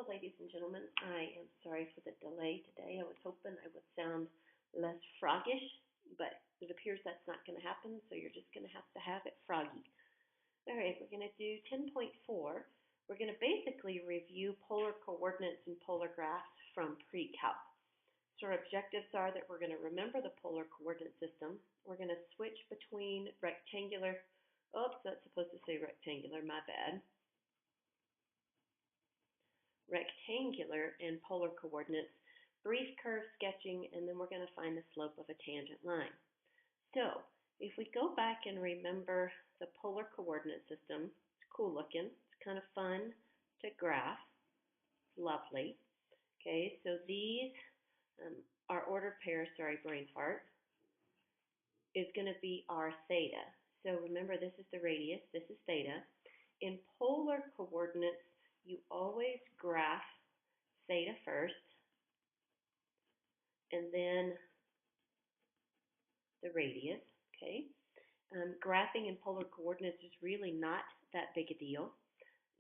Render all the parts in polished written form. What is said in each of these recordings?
ladies and gentlemen. I am sorry for the delay today. I was hoping I would sound less froggish, but it appears that's not going to happen, so you're just going to have it froggy. All right, we're going to do 10.4. We're going to basically review polar coordinates and polar graphs from pre-calc. So our objectives are that we're going to remember the polar coordinate system. We're going to switch between rectangular, oops, that's supposed to say rectangular, my bad. Rectangular and polar coordinates, brief curve sketching, and then we're going to find the slope of a tangent line. So if we go back and remember the polar coordinate system, it's cool looking, it's kind of fun to graph, lovely. Okay, so these our ordered pairs, sorry, brain fart, is going to be our theta. So remember, this is the radius, this is theta. In polar coordinates, you always graph theta first, and then the radius, okay? Graphing in polar coordinates is really not that big a deal.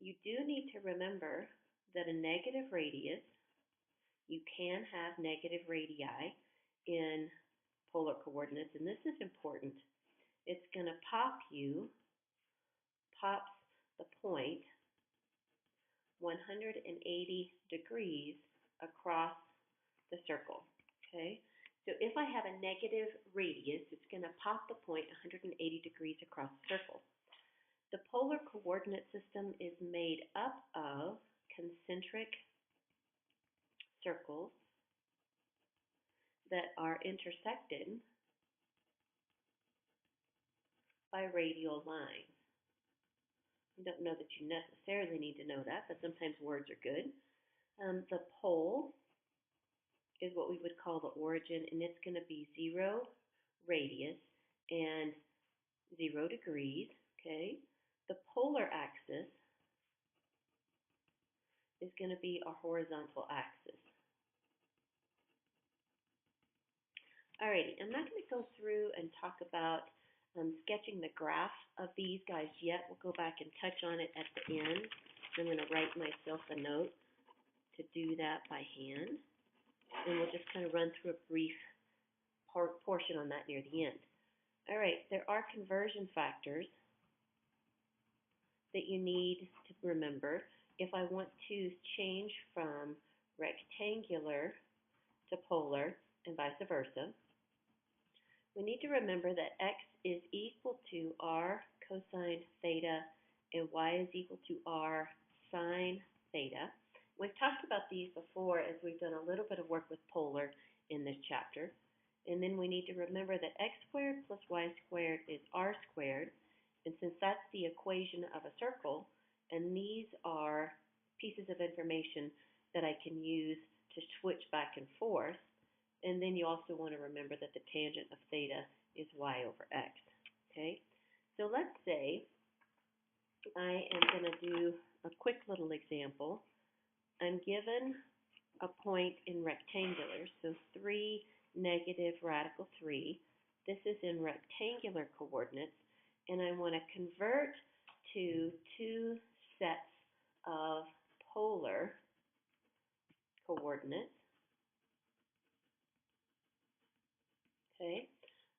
You do need to remember that a negative radius, you can have negative radii in polar coordinates, and this is important. It's going to pops the point 180 degrees across the circle, okay? So if I have a negative radius, it's going to pop the point 180 degrees across the circle. The polar coordinate system is made up of concentric circles that are intersected by radial lines. I don't know that you necessarily need to know that, but sometimes words are good. The pole is what we would call the origin, and it's going to be 0 radius and 0 degrees, okay? The polar axis is going to be a horizontal axis. Alrighty, I'm not going to go through and talk about sketching the graph of these guys yet. We'll go back and touch on it at the end. I'm going to write myself a note to do that by hand. And we'll just kind of run through a brief portion on that near the end. All right, there are conversion factors that you need to remember. If I want to change from rectangular to polar and vice versa, we need to remember that x is equal to r cosine theta and y is equal to r sine theta. We've talked about these before as we've done a little bit of work with polar in this chapter. And then we need to remember that x squared plus y squared is r squared. And since that's the equation of a circle, and these are pieces of information that I can use to switch back and forth, and then you also want to remember that the tangent of theta is y over x. Okay? So let's say I am going to do a quick little example. I'm given a point in rectangular, so 3 negative radical 3. This is in rectangular coordinates, and I want to convert to 2 sets of polar coordinates. Okay,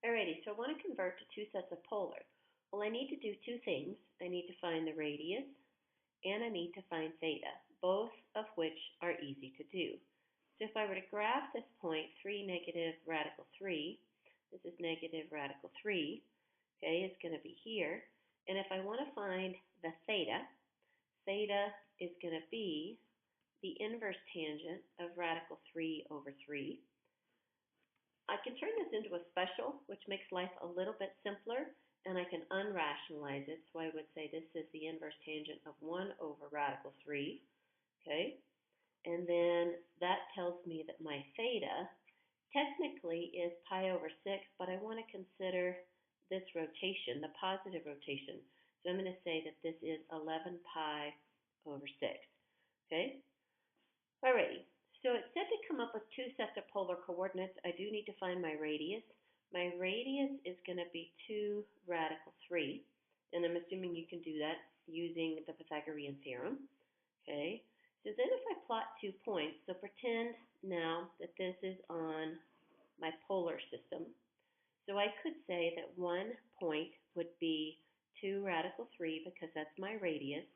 alrighty, so I want to convert to 2 sets of polar. Well, I need to do 2 things. I need to find the radius, and I need to find theta, both of which are easy to do. So if I were to graph this point, 3 negative radical 3, this is negative radical 3, okay, it's going to be here. And if I want to find the theta, theta is going to be the inverse tangent of radical 3 over 3. I can turn this into a special, which makes life a little bit simpler, and I can unrationalize it. So I would say this is the inverse tangent of 1 over radical 3, okay? And then that tells me that my theta technically is pi over 6, but I want to consider this rotation, the positive rotation. So I'm going to say that this is 11 pi over 6, okay? Alrighty, so it said to come up with 2 sets of polar coordinates. I do need to find my radius. My radius is going to be 2 radical 3, and I'm assuming you can do that using the Pythagorean theorem, okay? So then if I plot 2 points, so pretend now that this is on my polar system. So I could say that 1 point would be 2 radical 3 because that's my radius,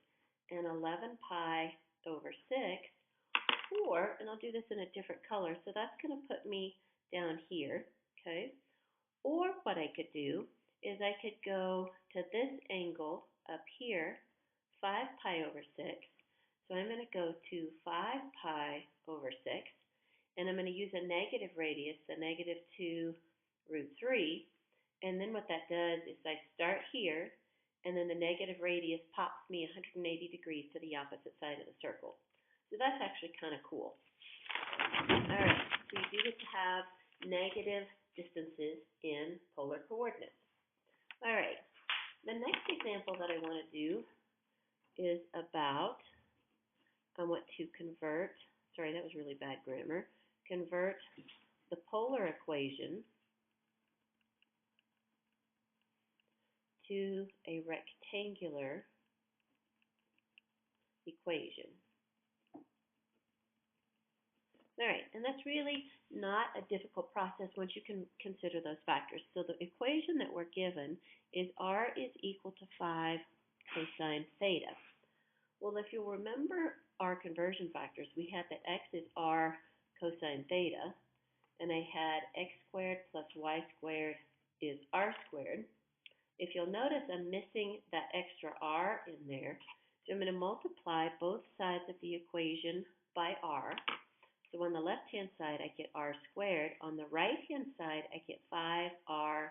and 11 pi over 6, or, and I'll do this in a different color, so that's going to put me down here, okay? Or what I could do is I could go to this angle up here, 5 pi over 6. So I'm going to go to 5 pi over 6, and I'm going to use a negative radius, so negative 2 root 3. And then what that does is I start here, and then the negative radius pops me 180 degrees to the opposite side of the circle. So that's actually kind of cool. All right, so you do get to have negative distances in polar coordinates. All right, the next example that I want to do is about, I want to convert, sorry, that was really bad grammar, convert the polar equation to a rectangular equation. All right, and that's really not a difficult process once you can consider those factors. So the equation that we're given is r is equal to 5 cosine theta. Well, if you'll remember our conversion factors, we had that x is r cosine theta, and I had x squared plus y squared is r squared. If you'll notice, I'm missing that extra r in there, so I'm going to multiply both sides of the equation by r. So on the left-hand side, I get r squared. On the right-hand side, I get 5r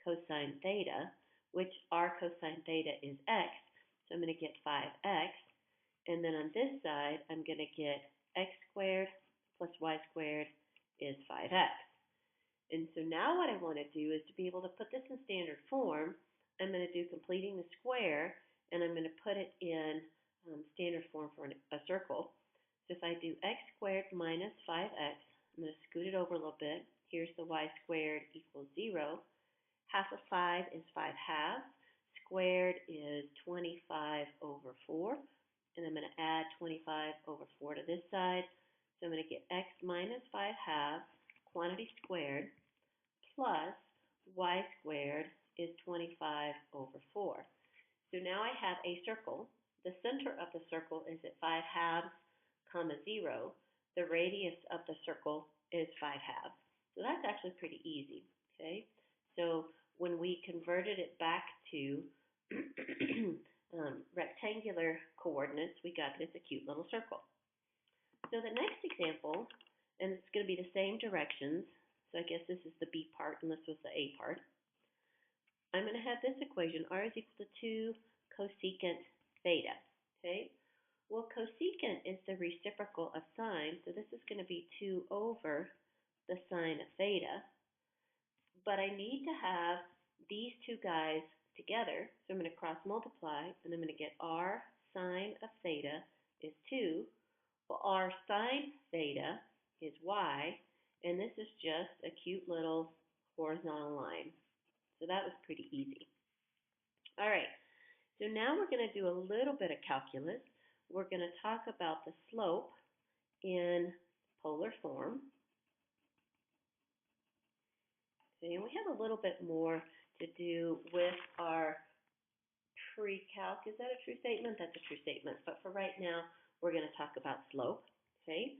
cosine theta, which r cosine theta is x. So I'm going to get 5x. And then on this side, I'm going to get x squared plus y squared is 5x. And so now what I want to do is to be able to put this in standard form, I'm going to do completing the square, and I'm going to put it in standard form for a circle. So if I do x squared minus 5x, I'm going to scoot it over a little bit. Here's the y squared equals 0. Half of 5 is 5 halves. Squared is 25 over 4. And I'm going to add 25 over 4 to this side. So I'm going to get x minus 5 halves, quantity squared, plus y squared is 25 over 4. So now I have a circle. The center of the circle is at 5 halves, 0. The radius of the circle is 5 halves. So that's actually pretty easy, okay? So when we converted it back to rectangular coordinates, we got this a cute little circle. So the next example, and it's going to be the same directions, so I guess this is the B part and this was the A part. I'm going to have this equation, r is equal to 2 cosecant theta, okay? Well, cosecant is the reciprocal of sine, so this is going to be 2 over the sine of theta. But I need to have these two guys together, so I'm going to cross multiply, and I'm going to get r sine of theta is 2. Well, r sine theta is y, and this is just a cute little horizontal line. So that was pretty easy. All right, so now we're going to do a little bit of calculus. We're going to talk about the slope in polar form. Okay, and we have a little bit more to do with our pre-calc. Is that a true statement? That's a true statement. But for right now, we're going to talk about slope. Okay,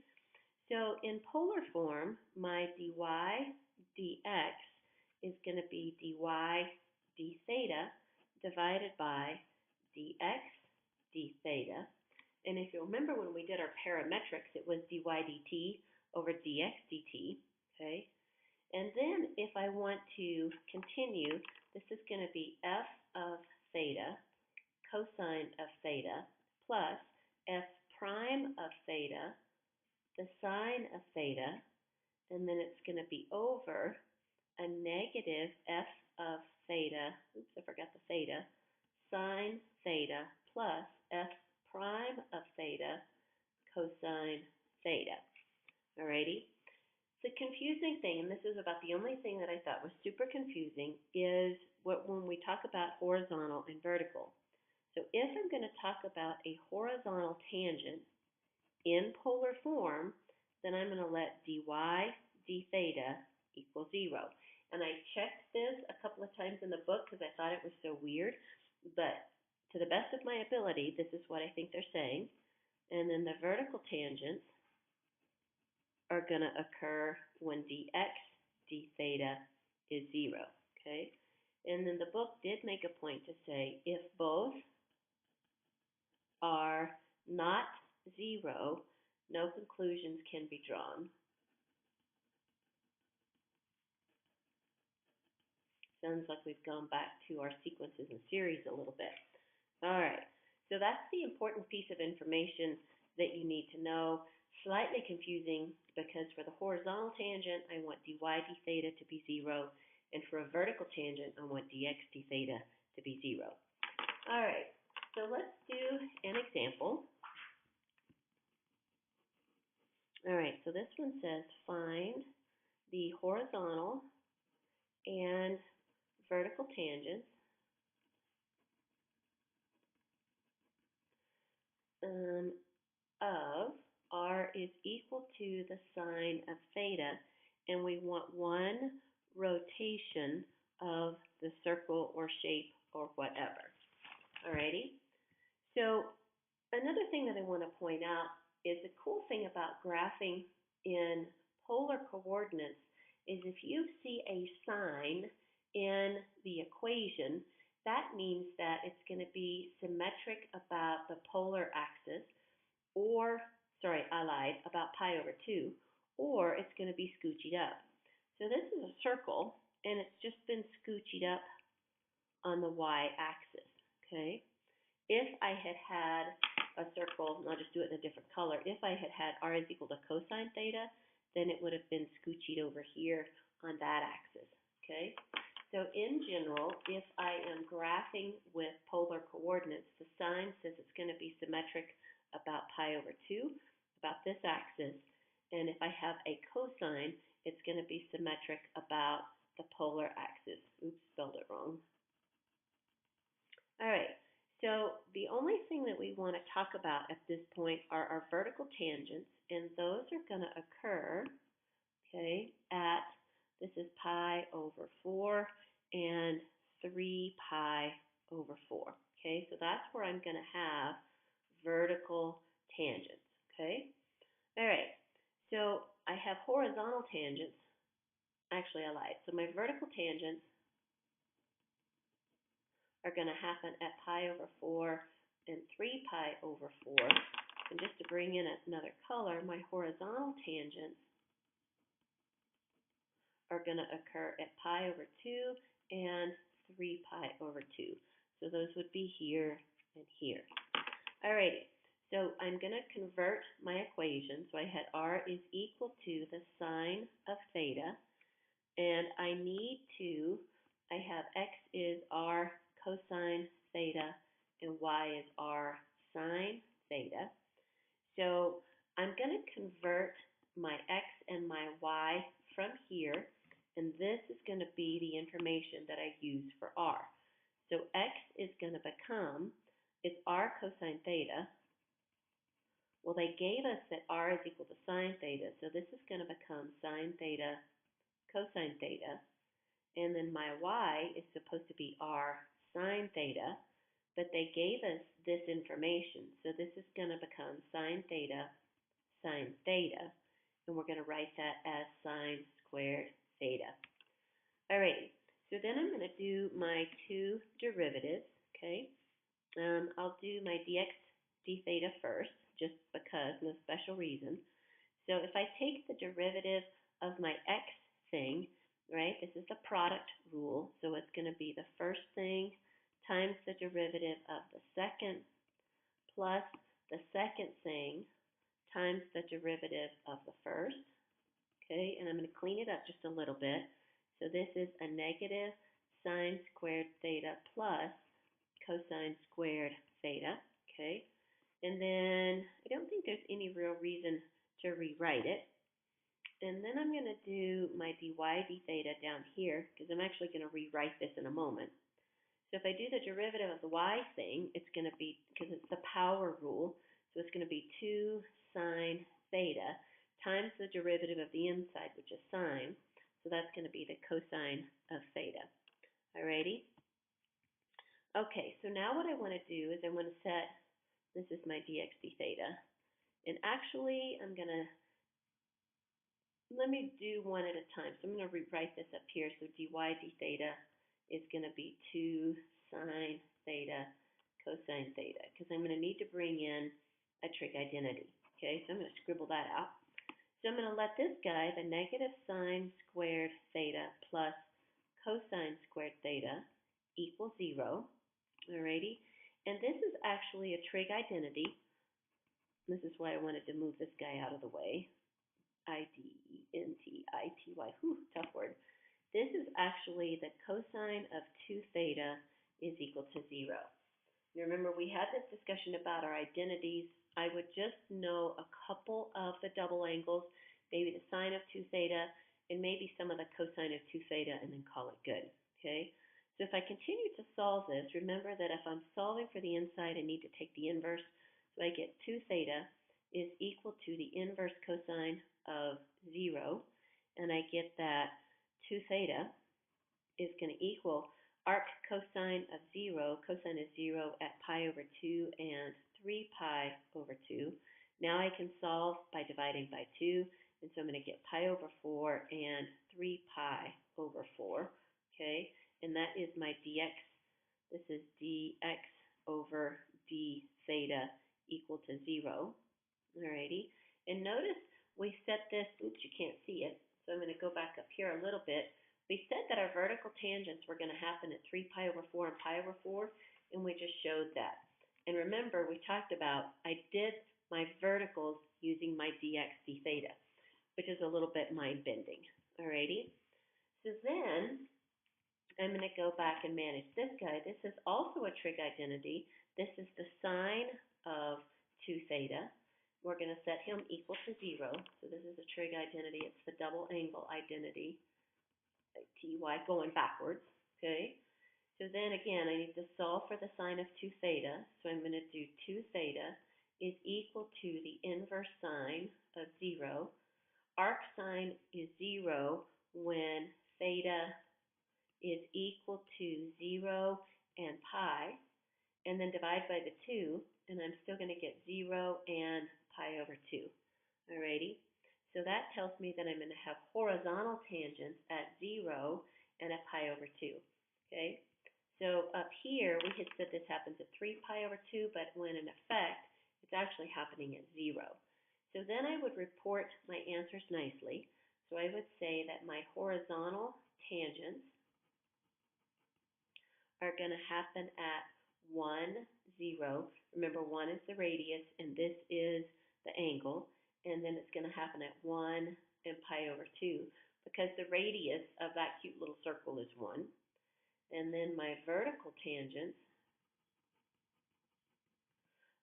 so in polar form, my dy dx is going to be dy d theta divided by dx d theta. And if you remember when we did our parametrics, it was dy dt over dx dt, okay? And then if I want to continue, this is going to be f of theta, cosine of theta, plus f prime of theta, the sine of theta, and then it's going to be over a negative f of theta, oops, I forgot the theta, sine theta, plus f prime of theta, cosine theta. Alrighty? The confusing thing, and this is about the only thing that I thought was super confusing, is when we talk about horizontal and vertical. So if I'm going to talk about a horizontal tangent, in polar form, then I'm going to let dy d theta equal 0. And I checked this a couple of times in the book because I thought it was so weird, but to the best of my ability, this is what I think they're saying. And then the vertical tangents are going to occur when dx d theta is 0, okay? And then the book did make a point to say if both are not 0, no conclusions can be drawn. Sounds like we've gone back to our sequences and series a little bit. All right, so that's the important piece of information that you need to know. Slightly confusing because for the horizontal tangent, I want dy d theta to be 0, and for a vertical tangent, I want dx d theta to be 0. All right, so let's do an example. All right, so this one says find the horizontal and vertical tangents of r is equal to the sine of theta, and we want one rotation of the circle or shape or whatever. Alrighty? So another thing that I want to point out is the cool thing about graphing in polar coordinates is if you see a sign in the equation, that means that it's going to be symmetric about the polar axis, or, sorry, I lied, about pi over 2, or it's going to be scoochied up. So this is a circle, and it's just been scoochied up on the y-axis, okay? If I had had a circle, and I'll just do it in a different color, if I had had r is equal to cosine theta, then it would have been scoochied over here on that axis, okay? So in general, if I am graphing with polar coordinates, the sign says it's going to be symmetric about pi over 2, about this axis, and if I have a cosine, it's going to be symmetric about the polar axis. Oops, spelled it wrong. All right, so the only thing that we want to talk about at this point are our vertical tangents, and those are going to occur, okay, at, this is pi over 4 and 3 pi over 4, okay? So that's where I'm going to have vertical tangents, okay? All right, so I have horizontal tangents. Actually, I lied. So my vertical tangents are going to happen at pi over 4 and 3 pi over 4. And just to bring in another color, my horizontal tangents are going to occur at pi over 2 and 3 pi over 2. So those would be here and here. Alrighty, so I'm going to convert my equation. So I had r is equal to the sine of theta, and I have x is r cosine theta, and y is r sine theta. So I'm going to convert my x and my y from here, and this is going to be the information that I use for r. So x is going to become, it's r cosine theta. Well, they gave us that r is equal to sine theta, so this is going to become sine theta cosine theta. And then my y is supposed to be r sine theta, but they gave us this information. So this is going to become sine theta, and we're going to write that as sine squared theta. Alrighty, so then I'm going to do my two derivatives, okay? I'll do my dx d theta first, just because, no special reason. So if I take the derivative of my x thing, right, this is the product rule, so it's going to be the first thing times the derivative of the second plus the second thing times the derivative of the first, okay, and I'm going to clean it up just a little bit. So this is a negative sine squared theta plus cosine squared theta, okay? And then I don't think there's any real reason to rewrite it. And then I'm going to do my dy d theta down here, because I'm actually going to rewrite this in a moment. So if I do the derivative of the y thing, it's going to be, because it's the power rule, so it's going to be 2 sine theta times the derivative of the inside, which is sine. So that's going to be the cosine of theta. Alrighty? Okay, so now what I want to do is I want to set, this is my dx d theta. And actually, let me do one at a time. So I'm going to rewrite this up here. So dy d theta is going to be 2 sine theta cosine theta, because I'm going to need to bring in a trig identity. Okay, so I'm going to scribble that out. So I'm going to let this guy, the negative sine squared theta plus cosine squared theta, equal 0. Alrighty? And this is actually a trig identity. This is why I wanted to move this guy out of the way. I-D-E-N-T-I-T-Y. Whew, tough word. This is actually the cosine of 2 theta is equal to 0. You remember we had this discussion about our identities. I would just know a couple of the double angles, maybe the sine of 2 theta, and maybe some of the cosine of 2 theta, and then call it good. Okay? So if I continue to solve this, remember that if I'm solving for the inside, I need to take the inverse. So I get 2 theta is equal to the inverse cosine of 0, and I get that 2 theta is going to equal arc cosine of 0. Cosine is 0 at pi over 2 and 3 pi over 2. Now I can solve by dividing by 2, and so I'm going to get pi over 4 and 3 pi over 4. Okay, and that is my dx. This is dx over d theta equal to 0. Alrighty, and notice we set this, oops, you can't see it, so I'm going to go back up here a little bit. We said that our vertical tangents were going to happen at 3 pi over 4 and pi over 4, and we just showed that. And remember, we talked about I did my verticals using my dx d theta, which is a little bit mind-bending. Alrighty? So then I'm going to go back and manage this guy. This is also a trig identity. This is the sine of 2 theta. We're going to set him equal to 0. So this is a trig identity. It's the double angle identity. Ty going backwards, okay? So then again, I need to solve for the sine of 2 theta. So I'm going to do 2 theta is equal to the inverse sine of 0. Arc sine is 0 when theta is equal to 0 and pi, and then divide by the 2, and I'm still going to get 0 and pi over 2. Alrighty? So that tells me that I'm going to have horizontal tangents at 0 and at pi over 2. Okay? So up here, we had said this happens at 3 pi over 2, but when in effect, it's actually happening at 0. So then I would report my answers nicely. So I would say that my horizontal tangents are going to happen at 1, 0. Remember, 1 is the radius, and this is the angle. And then it's going to happen at 1 and pi over 2, because the radius of that cute little circle is 1. And then my vertical tangents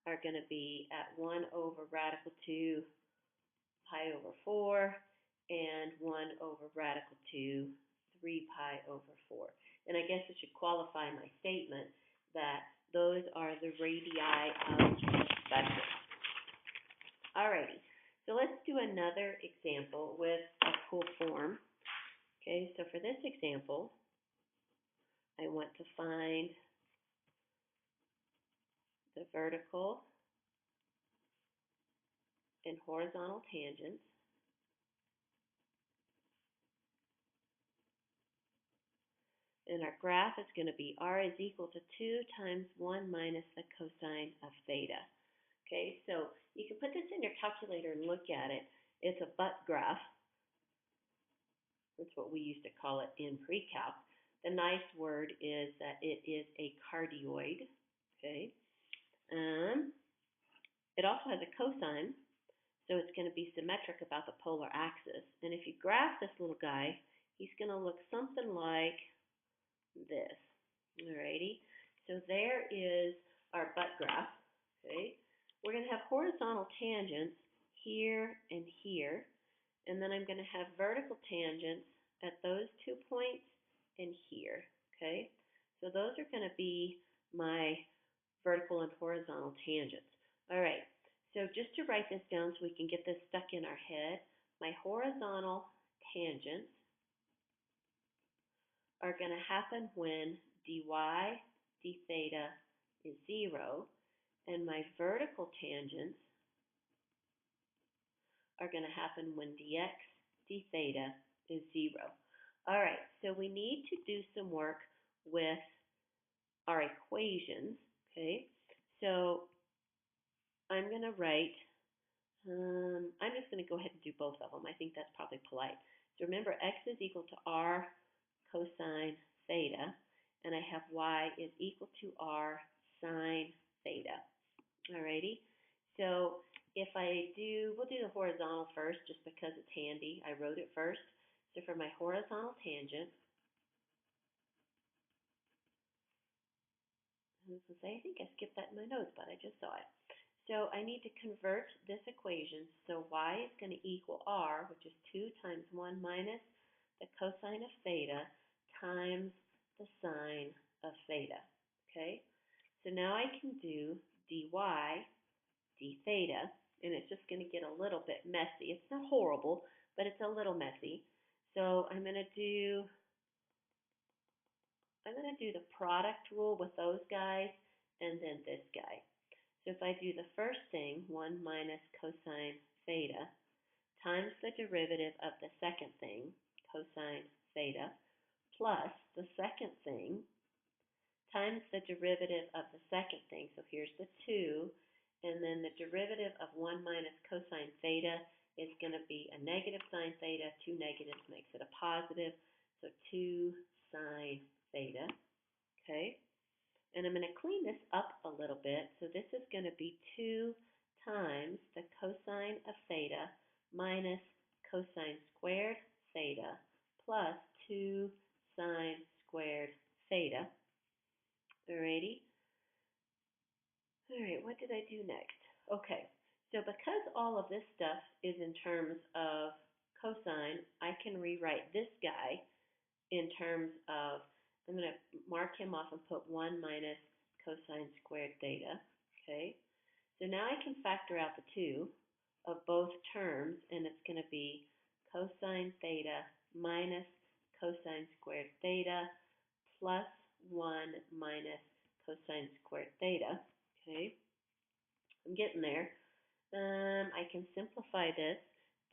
are going to be at 1 over radical 2 pi over 4, and 1 over radical 2 3 pi over 4. And I guess I should qualify my statement that those are the radii of the spectrum. Alrighty. So let's do another example with a cool form. Okay, so for this example, I want to find the vertical and horizontal tangents. And our graph is going to be r is equal to 2 times 1 minus the cosine of theta. Okay, so you can put this in your calculator and look at it. It's a butt graph. That's what we used to call it in pre-calc. The nice word is that it is a cardioid. Okay. It also has a cosine, so it's going to be symmetric about the polar axis. And if you graph this little guy, he's going to look something like this. Alrighty. So there is our butt graph. Okay. We're going to have horizontal tangents here and here, and then I'm going to have vertical tangents at those 2 points and here. Okay. So those are going to be my vertical and horizontal tangents. All right. So So just to write this down so we can get this stuck in our head, my horizontal tangents are going to happen when dy d theta is 0, and my vertical tangents are going to happen when dx d theta is 0. All right, so we need to do some work with our equations, okay? So I'm going to write, I'm just going to go ahead and do both of them. I think that's probably polite. So remember, x is equal to r cosine theta, and I have y is equal to r sine theta. Alrighty, so if we'll do the horizontal first just because it's handy. I wrote it first. So for my horizontal tangent, I think I skipped that in my notes, but I just saw it. So I need to convert this equation. So y is going to equal r, which is 2 times 1 minus the cosine of theta times the sine of theta. Okay? So now I can do dy d theta, and it's just going to get a little bit messy. It's not horrible, but it's a little messy. So I'm going to do the product rule with those guys and then this guy. So if I do the first thing, 1 minus cosine theta, times the derivative of the second thing, cosine theta, plus the second thing, times the derivative of the second thing. So here's the 2, and then the derivative of 1 minus cosine theta is going to be a negative sine theta. 2 negatives makes it a positive, so 2 sine theta. Okay, and I'm going to clean this up a little bit. So this is going to be 2 times the cosine of theta minus cosine squared theta plus 2 sine squared theta. Alrighty. Alright, what did I do next? Okay, so because all of this stuff is in terms of cosine, I can rewrite this guy in terms of, I'm going to mark him off and put 1 minus cosine squared theta, okay? So now I can factor out the 2 of both terms, and it's going to be cosine theta minus cosine squared theta plus 1 minus cosine squared theta, okay? I'm getting there. I can simplify this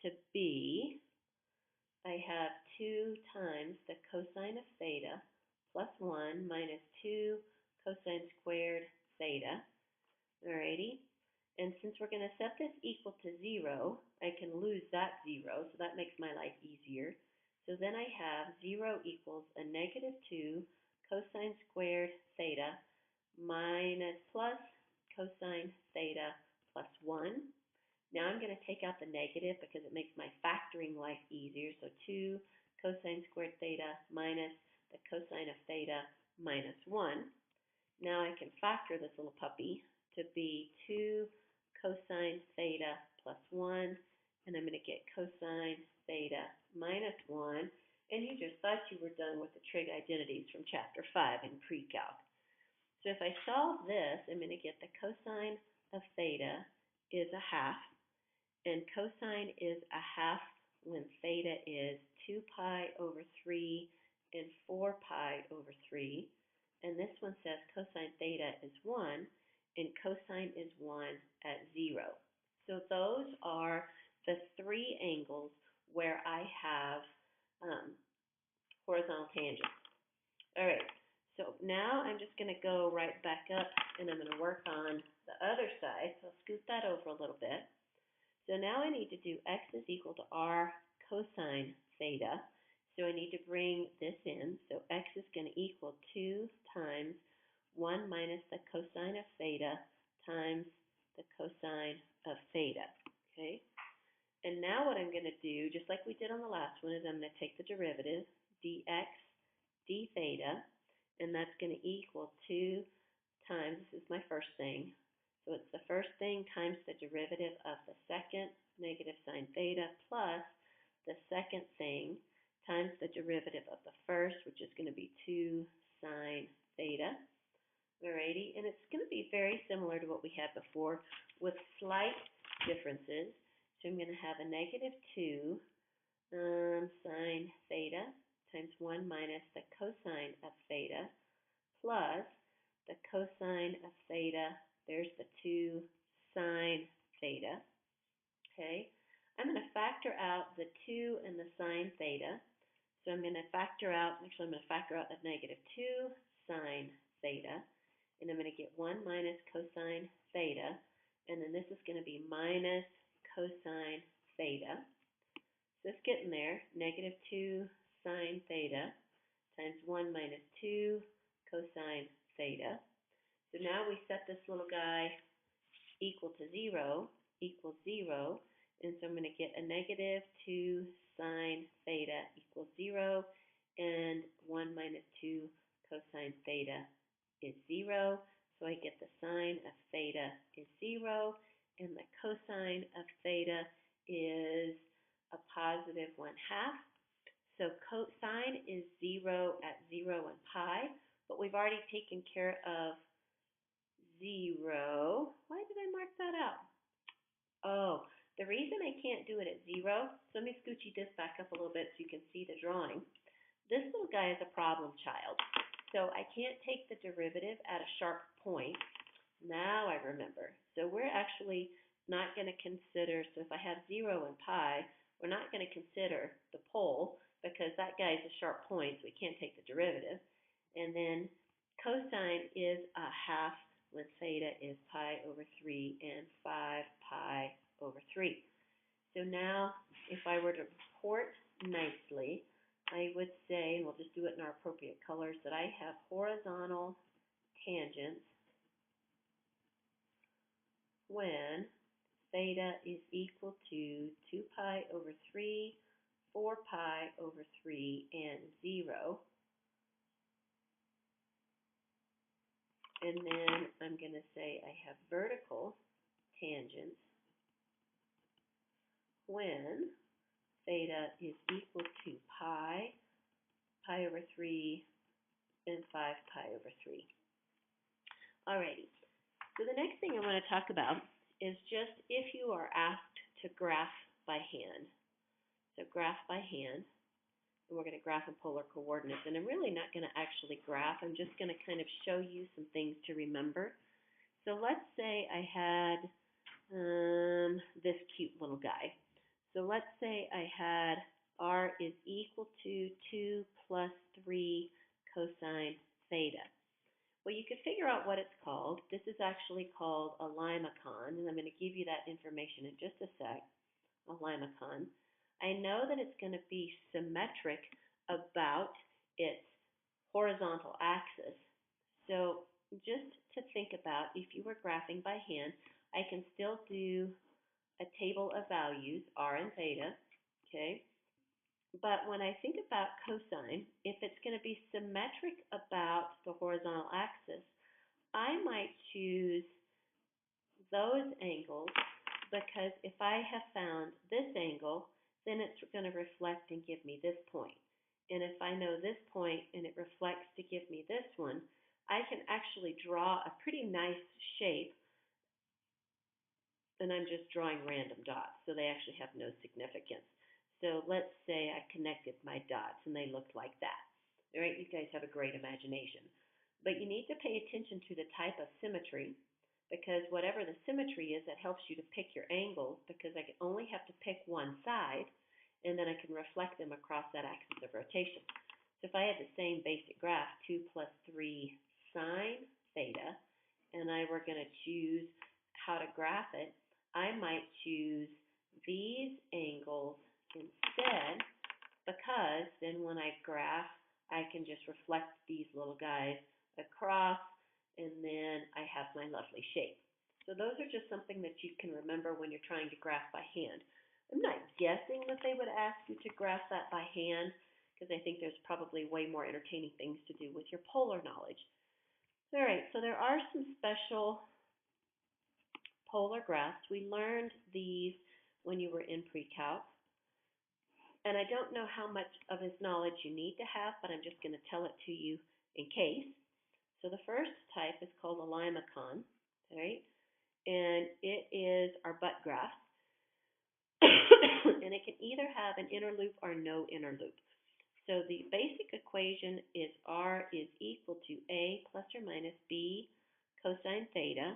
to be, I have 2 times the cosine of theta plus 1 minus 2 cosine squared theta. Alrighty. And since we're going to set this equal to 0, I can lose that 0, so that makes my life easier. So then I have 0 equals a negative 2 cosine squared theta minus plus cosine theta plus 1. Now I'm going to take out the negative because it makes my factoring life easier. So 2 cosine squared theta minus the cosine of theta minus 1. Now I can factor this little puppy to be 2 cosine theta plus 1. And I'm going to get cosine theta minus 1. And you just thought you were done with the trig identities from chapter 5 in pre-calc. So if I solve this, I'm going to get the cosine of theta is a half. And cosine is a half when theta is 2 pi over 3 and 4 pi over 3. And this one says cosine theta is 1, and cosine is 1 at 0. So those are the 3 angles where I have horizontal tangents. All right, so now I'm just going to go right back up, and I'm going to work on the other side. So I'll scoot that over a little bit. So now I need to do x is equal to r cosine theta. So I need to bring this in. So x is going to equal 2 times 1 minus the cosine of theta times the cosine of theta. Okay? And now what I'm going to do, just like we did on the last one, is I'm going to take the derivative, dx d theta, and that's going to equal 2 times, this is my first thing, so it's the first thing times the derivative of the second, negative sine theta, plus the second thing times the derivative of the first, which is going to be 2 sine theta. Alrighty, and it's going to be very similar to what we had before with slight differences. So I'm going to have a negative 2 sine theta times 1 minus the cosine of theta plus the cosine of theta. There's the 2 sine theta. Okay. I'm going to factor out the 2 and the sine theta. So I'm going to factor out, actually I'm going to factor out the negative 2 sine theta. And I'm going to get 1 minus cosine theta. And then this is going to be minus cosine theta. So it's getting there. Negative 2 sine theta times 1 minus 2 cosine theta. So now we set this little guy equal to 0, equals 0. And so I'm going to get a negative 2 sine theta equals 0. And 1 minus 2 cosine theta is 0. So I get the sine of theta is 0. And the cosine of theta is a positive 1/2. So cosine is 0 at 0 and pi. But we've already taken care of 0. Why did I mark that out? Oh, the reason I can't do it at 0, so let me scoochie this back up a little bit so you can see the drawing. This little guy is a problem child. So I can't take the derivative at a sharp point. Now I remember. So we're actually not going to consider, so if I have 0 and pi, we're not going to consider the pole because that guy is a sharp point, so we can't take the derivative. And then cosine is a 1/2 when theta is pi over 3 and 5 pi over 3. So now, if I were to report nicely, I would say, and we'll just do it in our appropriate colors, that I have horizontal tangents when theta is equal to 2 pi over 3, 4 pi over 3, and 0. And then I'm going to say I have vertical tangents when theta is equal to pi over 3, and 5 pi over 3. Alrighty, so the next thing I want to talk about is just if you are asked to graph by hand. So graph by hand, and we're going to graph in polar coordinates. And I'm really not going to actually graph. I'm just going to kind of show you some things to remember. So let's say I had this cute little guy. So let's say I had r is equal to 2 plus 3 cosine theta. Well, you could figure out what it's called. This is actually called a limacon, and I'm going to give you that information in just a sec, a limacon. I know that it's going to be symmetric about its horizontal axis. So just to think about, if you were graphing by hand, I can still do a table of values, r and theta, okay? But when I think about cosine, if it's going to be symmetric about the horizontal axis, I might choose those angles because if I have found this angle, then it's going to reflect and give me this point. And if I know this point and it reflects to give me this one, I can actually draw a pretty nice shape. And I'm just drawing random dots, so they actually have no significance. So let's say I connected my dots and they looked like that. All right, you guys have a great imagination. But you need to pay attention to the type of symmetry, because whatever the symmetry is, that helps you to pick your angles, because I can only have to pick one side, and then I can reflect them across that axis of rotation. So if I had the same basic graph, 2 plus 3 sine theta, and I were going to choose how to graph it, I might choose these angles instead, because then when I graph, I can just reflect these little guys across, and then I have my lovely shape. So those are just something that you can remember when you're trying to graph by hand. I'm not guessing that they would ask you to graph that by hand, because I think there's probably way more entertaining things to do with your polar knowledge. All right, so there are some special polar graphs. We learned these when you were in pre-calc. And I don't know how much of this knowledge you need to have, but I'm just going to tell it to you in case. So the first type is called a limacon, right? and it is our butt graph. And it can either have an inner loop or no inner loop. So the basic equation is R is equal to A plus or minus B cosine theta.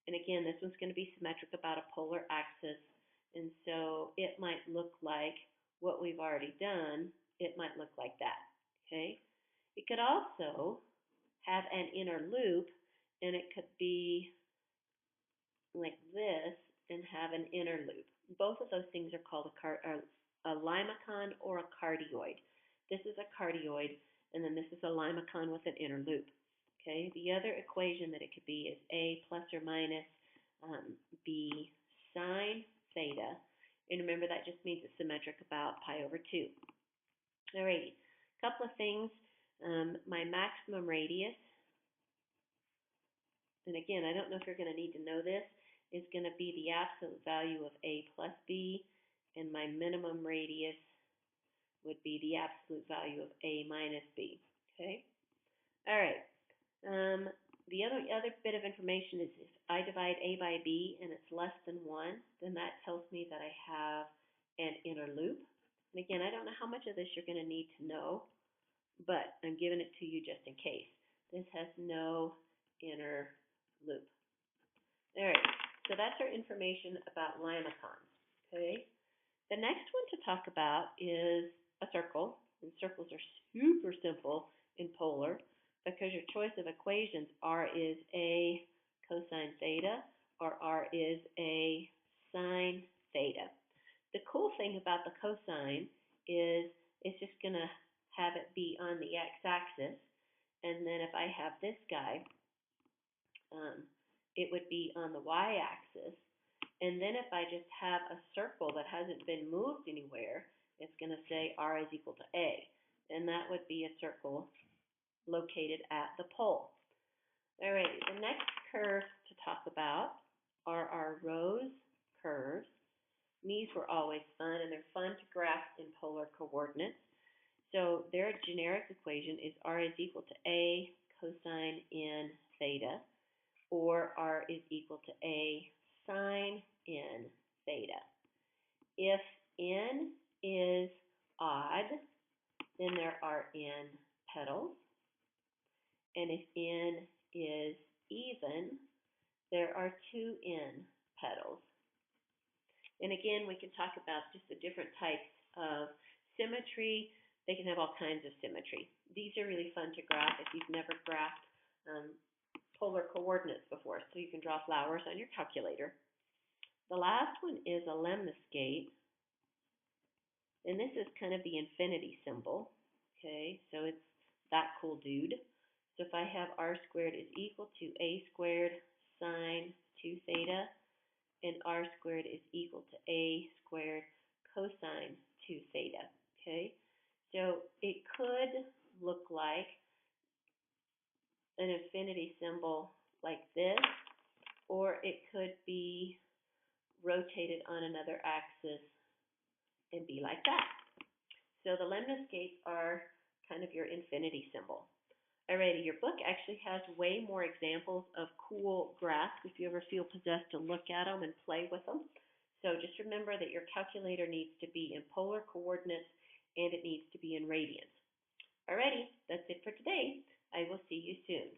And again, this one's going to be symmetric about a polar axis. And so it might look like what we've already done. It might look like that. Okay? It could also have an inner loop, and it could be like this and have an inner loop. Both of those things are called a limacon or a cardioid. This is a cardioid, and then this is a limacon with an inner loop. Okay, the other equation that it could be is A plus or minus B sine theta. And remember, that just means it's symmetric about pi over 2. Alrighty, a couple of things. My maximum radius, and again, I don't know if you're going to need to know this, is going to be the absolute value of A plus B, and my minimum radius would be the absolute value of A minus B. Okay? All right. The other bit of information is if I divide A by B and it's less than 1, then that tells me that I have an inner loop. And again, I don't know how much of this you're going to need to know, but I'm giving it to you just in case. This has no inner loop. All right, so that's our information about limacons. Okay, the next one to talk about is a circle, and circles are super simple in polar because your choice of equations, R is A cosine theta or R is A sine theta. The cool thing about the cosine is it's just going to have it be on the x-axis, and then if I have this guy, it would be on the y-axis. And then if I just have a circle that hasn't been moved anywhere, it's going to say R is equal to A. And that would be a circle located at the pole. All right, the next curve to talk about are our rose curves. These were always fun, and they're fun to graph in polar coordinates. So their generic equation is R is equal to A cosine n theta, or R is equal to A sine n theta. If n is odd, then there are n petals. And if n is even, there are 2n petals. And again, we can talk about just the different types of symmetry. They can have all kinds of symmetry. These are really fun to graph if you've never graphed polar coordinates before, so you can draw flowers on your calculator. The last one is a lemniscate, and this is kind of the infinity symbol. Okay, so it's that cool dude. So if I have R squared is equal to A squared sine 2 theta, and R squared is equal to A squared cosine 2 theta. Okay, so it could look like an infinity symbol like this, or it could be rotated on another axis and be like that. So the lemniscates are kind of your infinity symbol. Alrighty, your book actually has way more examples of cool graphs if you ever feel possessed to look at them and play with them. So just remember that your calculator needs to be in polar coordinates and it needs to be in radians. Alrighty, that's it for today. I will see you soon.